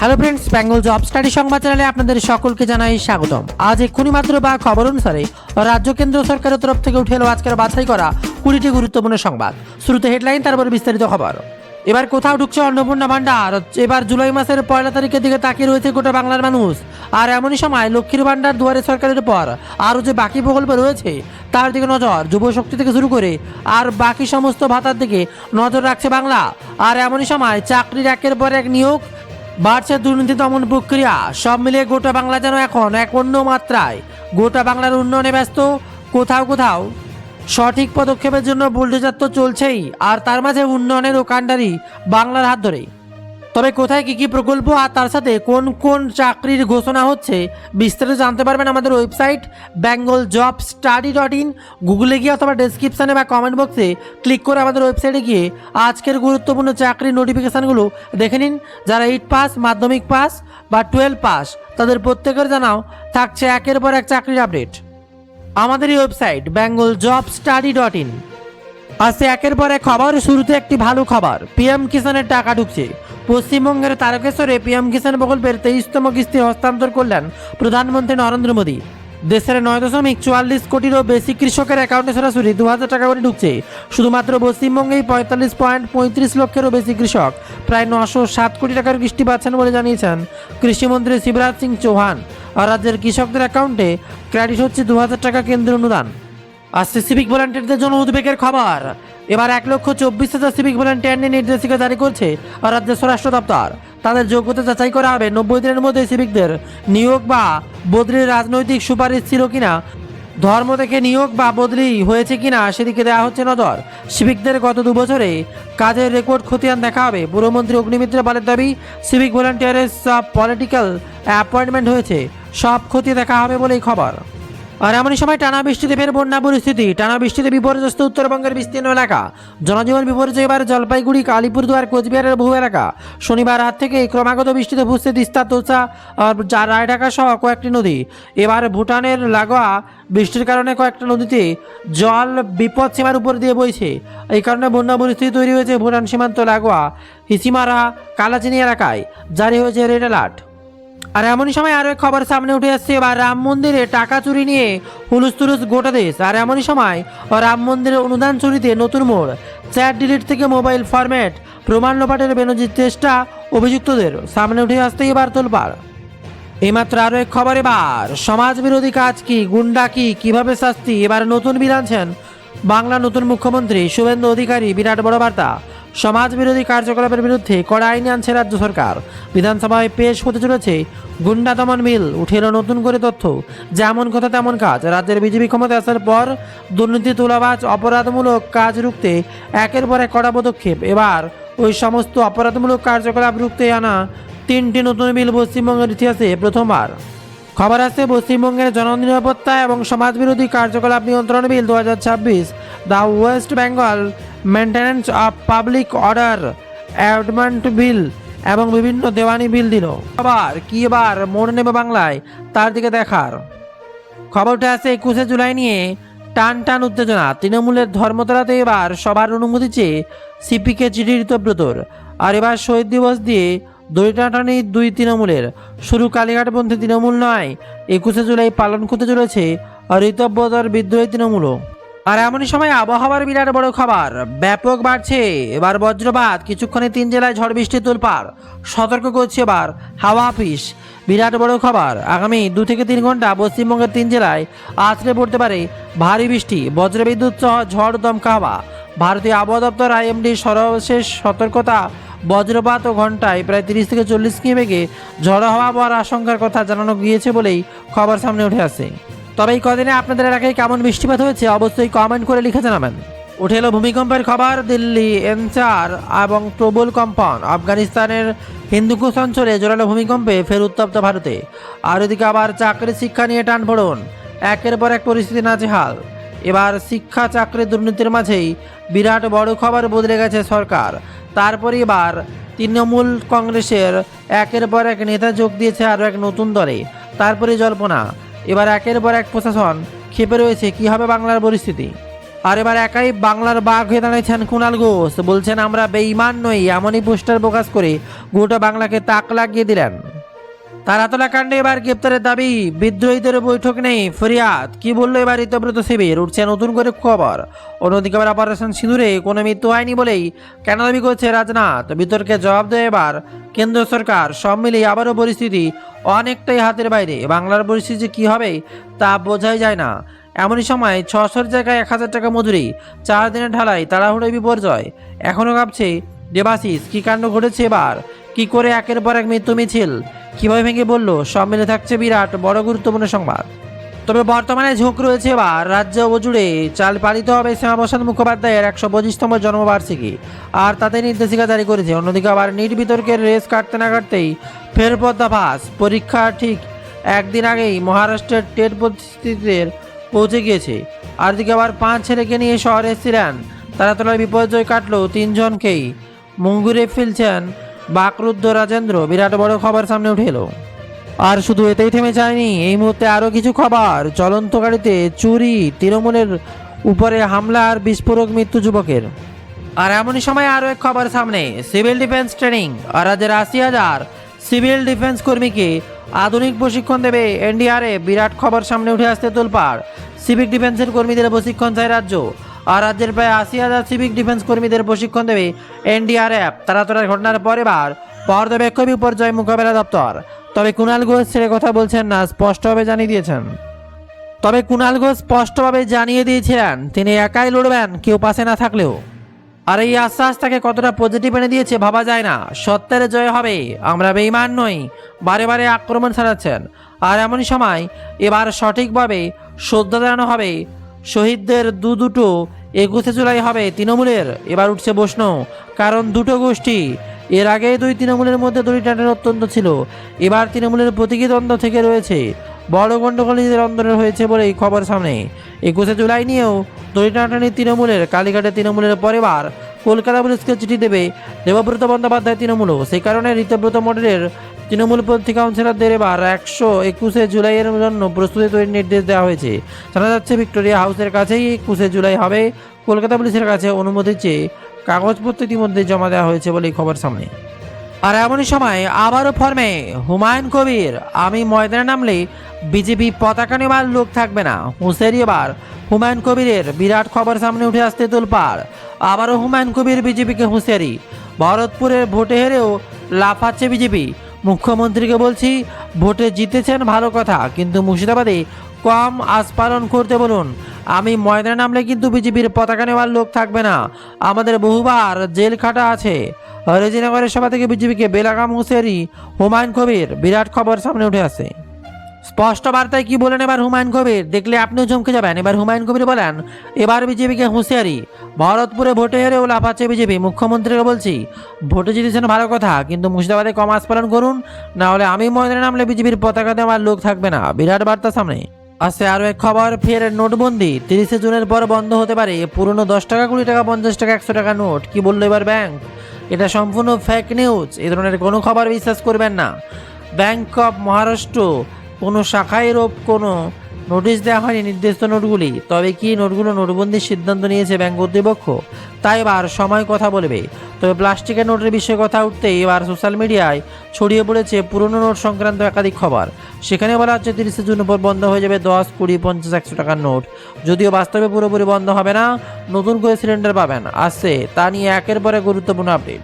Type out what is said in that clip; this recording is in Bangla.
Hello friends, Bengal job study সংবাদ চ্যানেলে আপনাদের সকলকে জানাই স্বাগতম। আজ এক্ষুনি মাত্র বা খবর অনুসারে রাজ্য কেন্দ্র সরকারের তরফ থেকে উঠে এলো আজকের বাছাই করা 20টি গুরুত্বপূর্ণ সংবাদ। শুরুতে হেডলাইন, তারপরে বিস্তারিত খবর। এবার কোথাও ঢুকছে অন্নপূর্ণা ভান্ডার। এবার জুলাই মাসের 1 তারিখের দিকে তাকিয়ে রয়েছে গোটা বাংলার মানুষ। আর এমনই সময় লক্ষ্মীর ভান্ডার দুয়ারে সরকারের পর আরও যে বাকি প্রকল্প রয়েছে তার দিকে নজর। যুব শক্তি থেকে শুরু করে আর বাকি সমস্ত ভাতার দিকে নজর রাখছে বাংলা। আর এমনই সময় চাকরির একের পর এক নিয়োগ, বাড়ছে দুর্নীতি দমন প্রক্রিয়া। সব মিলিয়ে গোটা বাংলা যেন এখন এক অন্য মাত্রায় গোটা বাংলার উন্নয়নে ব্যস্ত। কোথাও কোথাও সঠিক পদক্ষেপের জন্য বুলডোজার তো চলছেই, আর তার মাঝে উন্নয়নের কাণ্ডারি বাংলার হাত ধরেই। তবে কোথায় কী কী প্রকল্প আর তার সাথে কোন কোন চাকরির ঘোষণা হচ্ছে বিস্তারিত জানতে পারবেন আমাদের ওয়েবসাইট bengalJobStudy.in। গুগলে গিয়ে অথবা ডেসক্রিপশানে বা কমেন্ট বক্সে ক্লিক করে আমাদের ওয়েবসাইটে গিয়ে আজকের গুরুত্বপূর্ণ চাকরির নোটিফিকেশানগুলো দেখে নিন। যারা 8 পাস, মাধ্যমিক পাস বা 12 পাস তাদের প্রত্যেকের জানাও থাকছে একের পর এক চাকরির আপডেট আমাদের এই ওয়েবসাইট bengalJobStudy.in। আজকে একের পর এক খবর। শুরুতে একটি ভালো খবর, পিএম কিষানের টাকা ঢুকছে। পশ্চিমবঙ্গের তারকেশ্বরে পিএম কিষাণ প্রকল্পের 23তম কিস্তি হস্তান্তর করলেন প্রধানমন্ত্রী নরেন্দ্র মোদী। দেশের 9.44 কোটিরও বেশি কৃষকের অ্যাকাউন্টে সরাসরি 2000 টাকা করে ঢুকছে। শুধুমাত্র পশ্চিমবঙ্গেই 45.35 লক্ষেরও বেশি কৃষক প্রায় 907 কোটি টাকার কিস্তি পাচ্ছেন বলে জানিয়েছেন কৃষিমন্ত্রী শিবরাজ সিং চৌহান। আর রাজ্যের কৃষকদের অ্যাকাউন্টে ক্রেডিট হচ্ছে 2000 টাকা কেন্দ্রীয় অনুদান। আসছে সিভিক ভলান্টিয়ারদের জন্য উদ্বেগের খবর। এবার 1,24,000 সিভিক ভলান্টিয়ার নিয়ে নির্দেশিকা জারি করছে রাজ্যের স্বরাষ্ট্র দপ্তর। তাদের যোগ্যতা যাচাই করা হবে। 90 দিনের মধ্যে সিভিকদের নিয়োগ বা বদলির রাজনৈতিক সুপারিশ ছিল কিনা, ধর্ম থেকে নিয়োগ বা বদলি হয়েছে কিনা সেদিকে দেওয়া হচ্ছে নজর। সিভিকদের গত 2 বছরে কাজের রেকর্ড খতিয়ান দেখা হবে। পুরমন্ত্রী অগ্নিমিত্র পালের দাবি, সিভিক ভলান্টিয়ারের সব পলিটিক্যাল অ্যাপয়েন্টমেন্ট হয়েছে, সব খতিয়ে দেখা হবে বলেই খবর। আর এমনই সময় টানা বৃষ্টিতে ফের বন্যা পরিস্থিতি। টানা বৃষ্টিতে বিপর্যস্ত উত্তরবঙ্গের বিস্তীর্ণ এলাকা। জনজীবন বিপর্যয় এবার জলপাইগুড়ি, আলিপুরদুয়ার, কোচবিহারের বহু এলাকা। শনিবার রাত থেকে ক্রমাগত বৃষ্টিতে ভুসছে তিস্তা, তোলসা আর রায়ঢাকা সহ কয়েকটি নদী। এবার ভুটানের লাগোয়া বৃষ্টির কারণে কয়েকটা নদীতে জল বিপদ সীমার উপর দিয়ে বইছে। এই কারণে বন্যা পরিস্থিতি তৈরি হয়েছে ভুটান সীমান্ত লাগোয়া হিসিমারা, কালাচিনি এলাকায়। জারি হয়েছে রেড অ্যালার্ট। আর এমনই সময় আরও এক খবর সামনে উঠে আসছে। এবার রাম মন্দিরে টাকা চুরি নিয়ে হুলুস্থুলুস গোটা দেশ। আর এমনই সময় রাম মন্দিরের অনুদান চুরিতে নতুন মোড়। চ্যাট ডিলিট থেকে মোবাইল ফরম্যাট, প্রমাণ লোপাটের বেনজির চেষ্টা অভিযুক্তদের সামনে উঠে আসতে এবার তোলপাড়। এইমাত্র আরও এক খবর। এবার সমাজ বিরোধী কাজ কি, গুন্ডা কি, কিভাবে শাস্তি, এবার নতুন বিল আনছেন বাংলা নতুন মুখ্যমন্ত্রী শুভেন্দু অধিকারী। বিরাট বড় বার্তা, সমাজ বিরোধী কার্যকলাপের বিরুদ্ধে কড়া আইন আনছে রাজ্য সরকার। বিধানসভায় পেশ হতে চলেছে গুন্ডা দমন বিল। উঠে এলো নতুন করে তথ্য, যেমন কথা তেমন কাজ। রাজ্যের বিজেপি ক্ষমতা আসার পর দুর্নীতি, তোলাবাজ, অপরাধমূলক কাজ রুখতে একের পর এক কড়া পদক্ষেপ। এবার ওই সমস্ত অপরাধমূলক কার্যকলাপ রুখতে আনা 3টি নতুন বিল পশ্চিমবঙ্গের ইতিহাসে প্রথমবার। খবর আছে পশ্চিমবঙ্গের জননিরাপত্তা এবং সমাজবিরোধী কার্যকলাপ নিয়ন্ত্রণ বিল 2026, the West Bengal maintenance of public order amendment bill এবং বিভিন্ন দেওয়ানি বিল দিল। আবার কি এবার মোড় নেবে বাংলায়, তার দিকে দেখার। খবরটা আছে 21শে জুলাই নিয়ে টান টান উত্তেজনা। তৃণমূলের ধর্মতলাতে এবার সবার অনুমতি চেয়ে সিপিকে চিঠি ঋতব্রতর। আর এবার শহীদ দিবস দিয়ে দড়ি টানাটানি 2 তৃণমূলের। শুরু কালীঘাটপন্থী তৃণমূল নয়, 21শে জুলাই পালন করতে চলেছে ঋতব্রতর বিদ্রোহী তৃণমূলও। আর এমনই সময় আবহাওয়ার বিরাট বড় খবর, ব্যাপক বাড়ছে এবার বজ্রপাত। কিছুক্ষণে 3 জেলায় ঝড় বৃষ্টি তোলপাড়। সতর্ক করছে এবার হাওয়া অফিস। বিরাট বড় খবর, আগামী 2 থেকে 3 ঘন্টা পশ্চিমবঙ্গের 3 জেলায় আছড়ে পড়তে পারে ভারী বৃষ্টি, বজ্রবিদ্যুৎ সহ ঝড়, দমকা হাওয়া। ভারতীয় আবহাওয়া দপ্তর আইএমডি সর্বশেষ সতর্কতা, বজ্রপাত ও ঘন্টায় প্রায় 30 থেকে 40 কিমি বেগে ঝড়ো হাওয়া হওয়ার আশঙ্কার কথা জানানো গিয়েছে বলেই খবর সামনে উঠে আসে। তবে এই কদিনে আপনাদের এলাকায় কেমন বৃষ্টিপাত হয়েছে অবশ্যই কমেন্ট করে লিখে জানাবেন। উঠে এলো ভূমিকম্পের খবর। দিল্লি এনসার এবং প্রবল কম্পন। আফগানিস্তানের হিন্দুকুশ অঞ্চলে জোরালো ভূমিকম্পে ফের উত্তপ্ত ভারতে। আর এদিকে আবার চাকরি শিক্ষা নিয়ে টানপোড়েন। একের পর এক পরিস্থিতি নাজেহাল। এবার শিক্ষা চাকরি দুর্নীতির মাঝেই বিরাট বড় খবর, বদলে গেছে সরকার। তারপরে এবার তৃণমূল কংগ্রেসের একের পর এক নেতা যোগ দিয়েছে আরও এক নতুন দলে। তারপরে জল্পনা, এবার একের পর এক প্রশাসন ক্ষেপে রয়েছে কী হবে বাংলার পরিস্থিতি। আর এবার একাই বাংলার বাঘ হয়ে দাঁড়িয়েছেন কুণাল ঘোষ, বলছেন আমরা বেঈমান নই, এমনই পোস্টার প্রকাশ করে গোটা বাংলাকে তাক লাগিয়ে দিলেন। তারাতলা কাণ্ডে এবার গ্রেপ্তারের দাবি, বিদ্রোহীদের বৈঠক নেই ফরিয়াদ, কি বললো এবার ঋতব্রত শিবির, উঠছে নতুন করে খবর। অন্যদিকে এবার অপারেশন সিঁদুরে কোনো মৃত্যু হয়নি বলেই কেন দাবি করছে রাজনাথ, বিতর্কে জবাব দেয় এবার কেন্দ্র সরকার। সব মিলিয়ে আবারও পরিস্থিতি অনেকটাই হাতের বাইরে, বাংলার পরিস্থিতি কি হবে তা বোঝাই যায় না। এমনই সময় 600 জায়গায় 1000 টাকা মজুরি, 4 দিনের ঢালাই, তাড়াহুড়োয় বিপর্যয়। এখনও কাঁপছে দেবাশিস, কি কাণ্ড ঘটেছে এবার, কি করে একের পর এক মৃত্যু মিছিল কিভাবে ভেঙে বললো, সব মিলে থাকছে বিরাট বড় গুরুত্বপূর্ণ সংবাদ। তবে বর্তমানে ঝোঁক রয়েছে এবার রাজ্য জুড়ে চাল পালিত হবে শ্যামাপ্রসাদ মুখোপাধ্যায়ের 125তম জন্মবার্ষিকী, আর তাতে নির্দেশিকা জারি করেছে। অন্যদিকে আবার নিট বিতর্কের রেস কাটতে না কাটতেই ফের পর্দাফাঁস, পরীক্ষা ঠিক একদিন আগেই মহারাষ্ট্রের টেট পরিস্থিতিতে পৌঁছে গিয়েছে। আর দিকে আবার 5 ছেলেকে নিয়ে শহরে এসেছিলেন, তারাতলার বিপর্যয় কাটলো 3 জনকেই মুঙ্গুরে ফেলছেন বাকরুদ্ধ রাজেন্দ্র, বিরাট বড় খবর সামনে উঠে এলো। আর শুধু এতেই থেমে যায়নি, এই মুহূর্তে আরও কিছু খবর, চলন্ত গাড়িতে চুরি, তৃণমূলের উপরে হামলা আর বিস্ফোরক মৃত্যু যুবকের। আর এমনই সময় আরও এক খবর সামনে, সিভিল ডিফেন্স ট্রেনিং, আর রাজ্যের 80,000 সিভিল ডিফেন্স কর্মীকে আধুনিক প্রশিক্ষণ দেবে এনডিআরএফ, বিরাট খবর সামনে উঠে আসতে তোলপাড়। সিভিক ডিফেন্সের কর্মীদের প্রশিক্ষণ চায় রাজ্য, আর রাজ্যের প্রায় 80,000 সিভিক ডিফেন্স কর্মীদের প্রশিক্ষণ দেবে এনডিআরএফ। তারাতলার ঘটনার পর এবার পর্যবেক্ষক বিপর্যয় মোকাবেলা দপ্তর। তবে কুণাল ঘোষ ছেড়ে কথা বলছেন না, স্পষ্টভাবে জানিয়ে দিয়েছিলেন তিনি একাই লড়বেন, কেউ পাশে না থাকলেও। আর এই আশ্বাস তাকে কতটা পজিটিভ এনে দিয়েছে ভাবা যায় না। সত্যের জয় হবে, আমরা বেঈমান নই, বারে বারে আক্রমণ চালাচ্ছেন। আর এমনই সময় এবার সঠিকভাবে শ্রদ্ধা জানানো হবে শহীদদের। দুটো 21শে জুলাই হবে তৃণমূলের, এবার উঠছে প্রশ্ন, কারণ দুটো গোষ্ঠী এর আগে 2 তৃণমূলের মধ্যে দড়ি টানাটানি অত্যন্ত ছিল, এবার তৃণমূলের প্রতীকী দ্বন্দ্ব থেকে রয়েছে, বড় গণ্ডগোল নিজেদের অন্তরে হয়েছে বলেই খবর সামনে। 21শে জুলাই নিয়েও দড়ি টানাটানি তৃণমূলের, কালীঘাটে তৃণমূলের পরিবার কলকাতা পুলিশকে চিঠি দেবে দেবব্রত বন্দ্যোপাধ্যায় তৃণমূলও, সেই কারণে ঋতব্রত মডেলের তৃণমূলপন্থী কাউন্সিলরদের এবার 121শে জুলাইয়ের জন্য প্রস্তুতি তৈরির নির্দেশ দেওয়া হয়েছে। জানা যাচ্ছে ভিক্টোরিয়া হাউসের কাছেই 21শে জুলাই হবে, কলকাতা পুলিশের কাছে অনুমতি চেয়ে কাগজপত্র ইতিমধ্যে জমা দেওয়া হয়েছে বলেই খবর সামনে। আর এমনই সময় আবারও ফর্মে হুমায়ুন কবির, আমি ময়দানে নামলে বিজেপি পতাকা নেওয়ার লোক থাকবে না, হুঁশিয়ারি এবার হুমায়ুন কবিরের, বিরাট খবর সামনে উঠে আসতে তোলপাড়। আবারও হুমায়ুন কবির বিজেপিকে হুঁশিয়ারি, ভরতপুরের ভোটে হেরেও লাফাচ্ছে বিজেপি, মুখ্যমন্ত্রীকে বলছি ভোটে জিতেছেন ভালো কথা, কিন্তু মুর্শিদাবাদে কম আস্পালন করতে বলুন, আমি ময়দানে নামলে কিন্তু বিজেপির পতাকা নেওয়ার লোক থাকবে না, আমাদের বহুবার জেল খাটা আছে। রেজিনগরের সভা থেকে বিজেপিকে বেলাগাম হুঁশিয়ারি হুমায়ুন কবির, বিরাট খবর সামনে উঠে আসে। স্পষ্ট বার্তায় কি বলেন এবার হুমায়ুন কবির, দেখলে আপনিও চমকে যাবেন। এবার হুমায়ুন কবির বলেন, এবার বিজেপিকে হুঁশিয়ারি, ভরতপুরে ভোটে হেরেও লাফাচ্ছে বিজেপি, মুখ্যমন্ত্রীকে বলছি ভোটে জিতেছেন ভালো কথা, কিন্তু মুর্শিদাবাদে কম আস্পালন করুন, না হলে আমি ময়দানে নামলে বিজেপির পতাকা দেওয়ার লোক থাকবে না, বিরাট বার্তা সামনে আসছে। আরও এক খবর, ফের নোটবন্দি, 30শে জুনের পর বন্ধ হতে পারে পুরনো 10 টাকা, 20 টাকা, 50 টাকা, 100 টাকা নোট, কি বললো এবার ব্যাংক, এটা সম্পূর্ণ ফেক নিউজ, এ ধরনের কোনো খবর বিশ্বাস করবেন না। ব্যাংক অফ মহারাষ্ট্র কোনো শাখায় এরূপ কোনো নোটিশ দেওয়া হয়নি নির্দিষ্ট নোটগুলি, তবে কি নোটগুলো নোটবন্দির সিদ্ধান্ত নিয়েছে ব্যাংক কর্তৃপক্ষ, তাই এবার সময় কথা বলবে। তবে প্লাস্টিকের নোটের বিষয়ে কথা উঠতেই এবার সোশ্যাল মিডিয়ায় ছড়িয়ে পড়েছে পুরনো নোট সংক্রান্ত একাধিক খবর। সেখানে বলা হচ্ছে 30শে জুন পর বন্ধ হয়ে যাবে 10, 20, 50, 100 টাকার নোট, যদিও বাস্তবে পুরোপুরি বন্ধ হবে না, নতুন করে সিলিন্ডার পাবেন আসছে, তা নিয়ে একের পরে গুরুত্বপূর্ণ আপডেট।